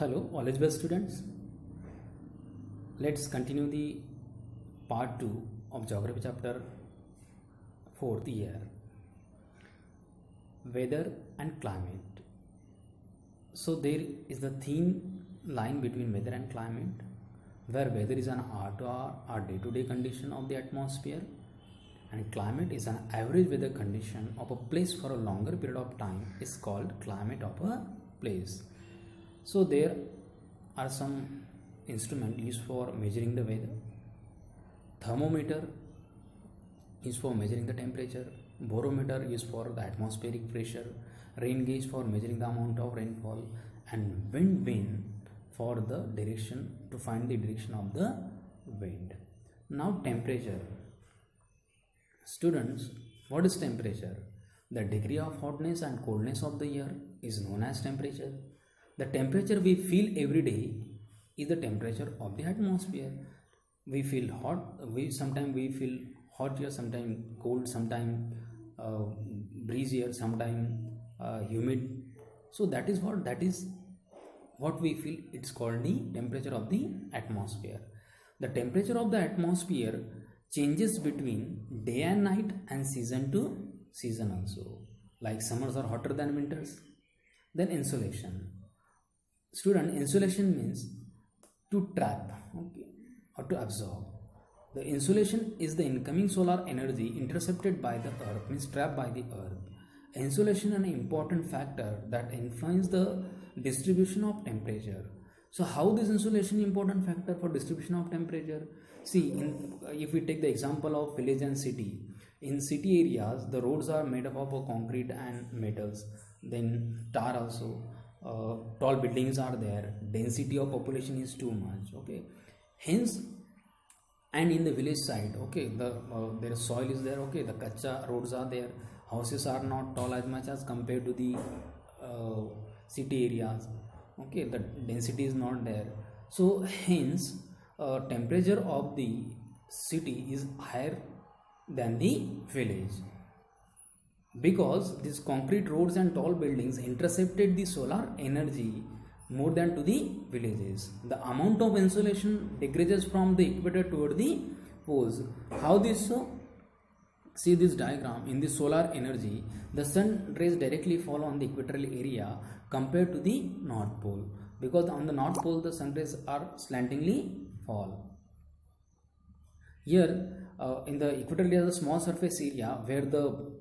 Hello, all is well, students. Let's continue the part 2 of Geography chapter 4th year, Weather and Climate. So there is the thin line between weather and climate, where weather is an hour-to-hour or day-to-day condition of the atmosphere, and climate is an average weather condition of a place for a longer period of time is called climate of a place. So there are some instruments used for measuring the weather. Thermometer is for measuring the temperature, barometer is for the atmospheric pressure, rain gauge for measuring the amount of rainfall, and wind vane for the direction, to find the direction of the wind. Now temperature. Students, what is temperature? The degree of hotness and coldness of the air is known as temperature. The temperature we feel every day is the temperature of the atmosphere. We feel hot, sometimes we feel hot here, sometimes cold, sometimes breezier, sometimes humid. So that is what we feel. It's called the temperature of the atmosphere. The temperature of the atmosphere changes between day and night and season to season also. Like summers are hotter than winters. Then insolation. Student, insolation means to trap, okay, or to absorb. The insolation is the incoming solar energy intercepted by the earth, means trapped by the earth. Insolation is an important factor that influences the distribution of temperature. So how this insolation is important factor for distribution of temperature? See, if we take the example of village and city, in city areas the roads are made up of concrete and metals, then tar also. Tall buildings are there, density of population is too much, okay, hence. And in the village side, okay, their soil is there, okay, the kacha roads are there, houses are not tall as much as compared to the city areas, okay, the density is not there. So hence temperature of the city is higher than the village, because these concrete roads and tall buildings intercepted the solar energy more than to the villages. The amount of insolation decreases from the equator toward the poles. How this so? See this diagram. In the solar energy, the sun rays directly fall on the equatorial area compared to the north pole, because on the north pole the sun rays are slantingly fall. Here in the equatorial area, the small surface area where the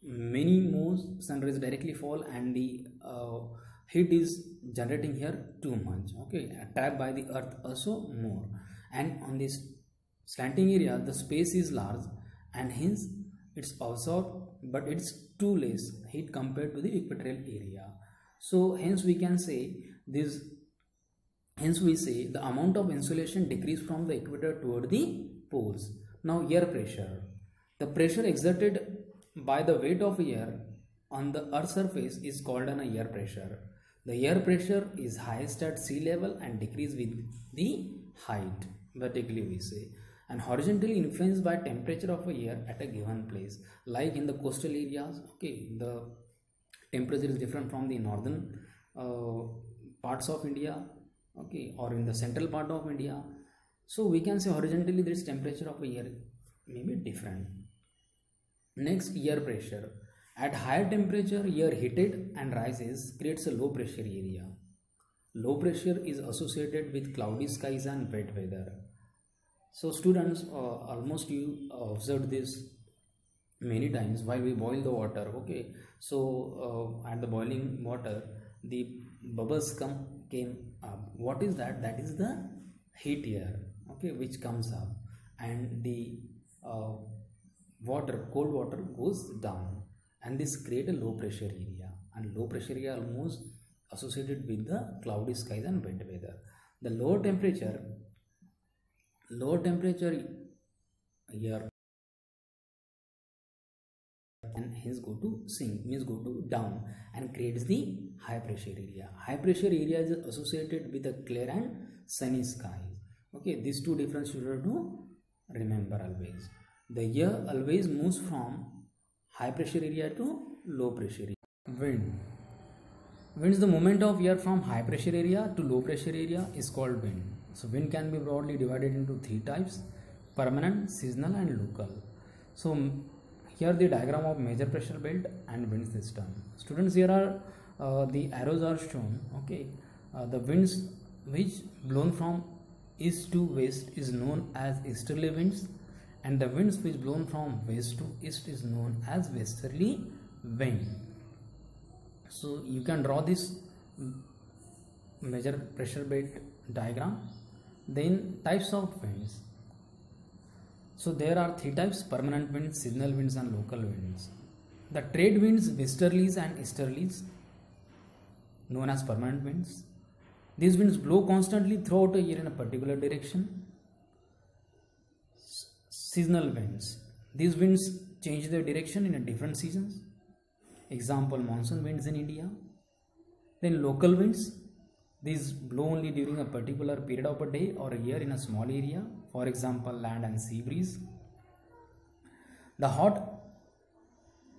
many more sun rays directly fall, and the heat is generating here too much, okay, trapped by the earth also more. And on this slanting area the space is large, and hence it's absorbed, but it's too less heat compared to the equatorial area. So hence we can say this, hence we say the amount of insolation decrease from the equator toward the poles. Now air pressure. The pressure exerted by the weight of air on the earth's surface is called an air pressure. The air pressure is highest at sea level and decrease with the height, vertically we say, and horizontally influenced by temperature of air at a given place. Like in the coastal areas, okay, the temperature is different from the northern parts of India, okay, or in the central part of India. So we can say horizontally this temperature of air may be different. Next, air pressure. At higher temperature, air heated and rises, creates a low pressure area. Low pressure is associated with cloudy skies and wet weather. So students, almost you observed this many times while we boil the water, okay. So at the boiling water, the bubbles came up. What is that? That is the heat air, okay, which comes up, and the cold water goes down, and this create a low pressure area, and low pressure area almost associated with the cloudy skies and wet weather. The lower temperature air and hence go to sink, means go to down, and creates the high pressure area. High pressure area is associated with the clear and sunny skies, okay. These two differences you have to remember always. The air always moves from high pressure area to low pressure area. Wind. Winds, the movement of air from high pressure area to low pressure area is called wind. So wind can be broadly divided into three types: permanent, seasonal and local. So here the diagram of major pressure belt and wind system. Students, here are the arrows are shown. Okay, the winds which blown from east to west is known as easterly winds, and the winds which blown from west to east is known as westerly wind. So you can draw this major pressure belt diagram. Then types of winds. So there are three types: permanent winds, seasonal winds and local winds. The trade winds, westerlies and easterlies, known as permanent winds. These winds blow constantly throughout a year in a particular direction. Seasonal winds. These winds change their direction in a different seasons. Example, monsoon winds in India. Then local winds. These blow only during a particular period of a day or a year in a small area. For example, land and sea breeze. The hot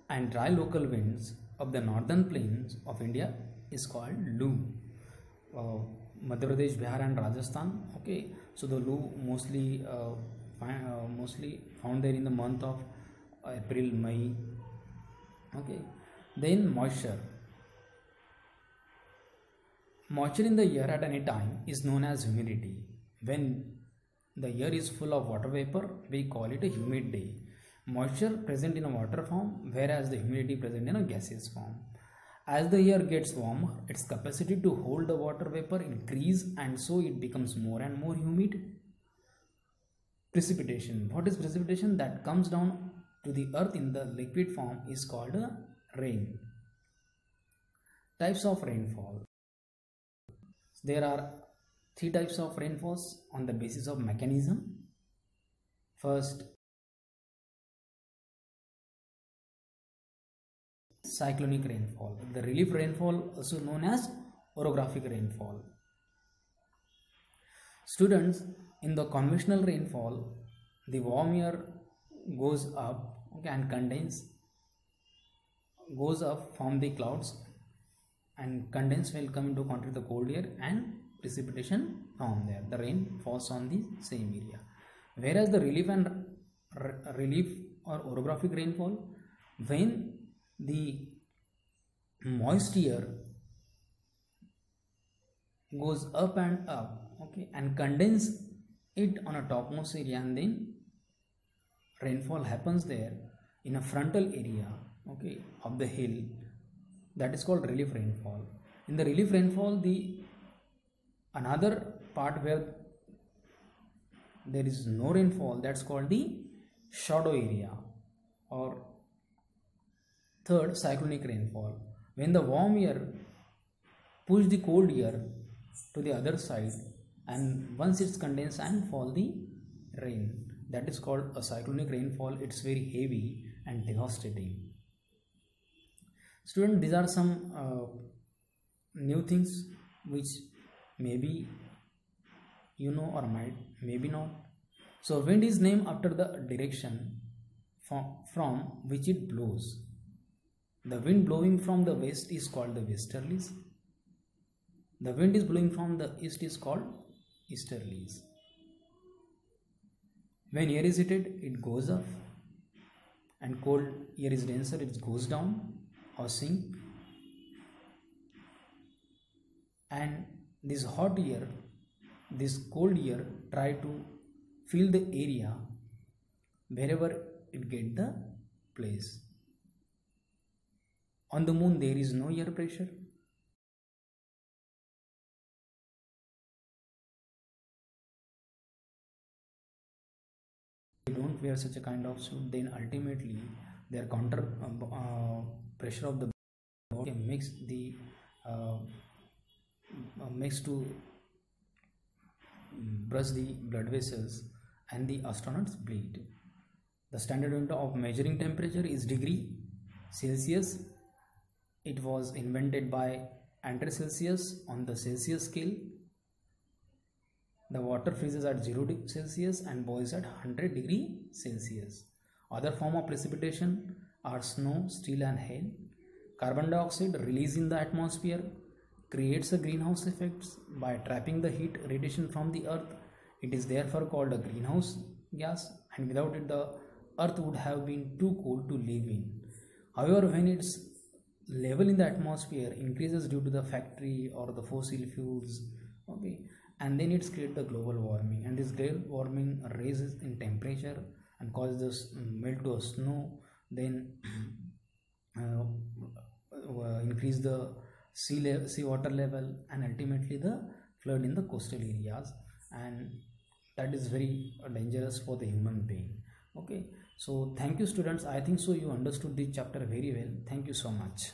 and dry local winds of the northern plains of India is called Loo. Madhya Pradesh, Bihar and Rajasthan. Okay, so the Loo mostly found there in the month of April, May. Okay, then moisture. Moisture in the air at any time is known as humidity. When the air is full of water vapor, we call it a humid day. Moisture present in a water form, whereas the humidity present in a gaseous form. As the air gets warmer, its capacity to hold the water vapor increase, and so it becomes more and more humid. Precipitation. What is precipitation? That comes down to the earth in the liquid form is called rain. Types of rainfall. There are three types of rainfalls on the basis of mechanism. First, cyclonic rainfall. The relief rainfall, also known as orographic rainfall. Students, in the conventional rainfall, the warm air goes up, okay, and goes up from the clouds, and condense will come into contact with the cold air and precipitation found there. The rain falls on the same area. Whereas the relief or orographic rainfall, when the moist air goes up and up, okay, and condense it on a topmost area, and then rainfall happens there in a frontal area, okay, of the hill. That is called relief rainfall. In the relief rainfall, the another part where there is no rainfall, that's called the shadow area. Or third, cyclonic rainfall. When the warm air pushes the cold air to the other side, and once it's condensed and fall the rain, that is called a cyclonic rainfall. It's very heavy and devastating. Students, these are some new things which maybe you know or might maybe not. So wind is named after the direction from which it blows. The wind blowing from the west is called the westerlies. The wind is blowing from the east is called easterlies. When air is heated, it goes up, and cold air is denser, it goes down or sink. And this hot air, this cold air, try to fill the area wherever it get the place. On the moon, there is no air pressure. If they don't wear such a kind of suit, then ultimately their counter pressure of the body makes to burst the blood vessels, and the astronauts bleed. The standard unit of measuring temperature is degree Celsius. It was invented by Andre Celsius on the Celsius scale. The water freezes at 0 Celsius and boils at 100 degree Celsius. Other form of precipitation are snow, steel and hail. Carbon dioxide released in the atmosphere creates a greenhouse effects by trapping the heat radiation from the earth. It is therefore called a greenhouse gas, and without it the earth would have been too cold to live in. However, when its level in the atmosphere increases due to the factory or the fossil fuels, okay, and then it's create the global warming, and this global warming raises in temperature and causes the melt to a snow, then increase the sea water level, and ultimately the flood in the coastal areas, and that is very dangerous for the human being. Okay, so thank you students, I think so you understood this chapter very well. Thank you so much.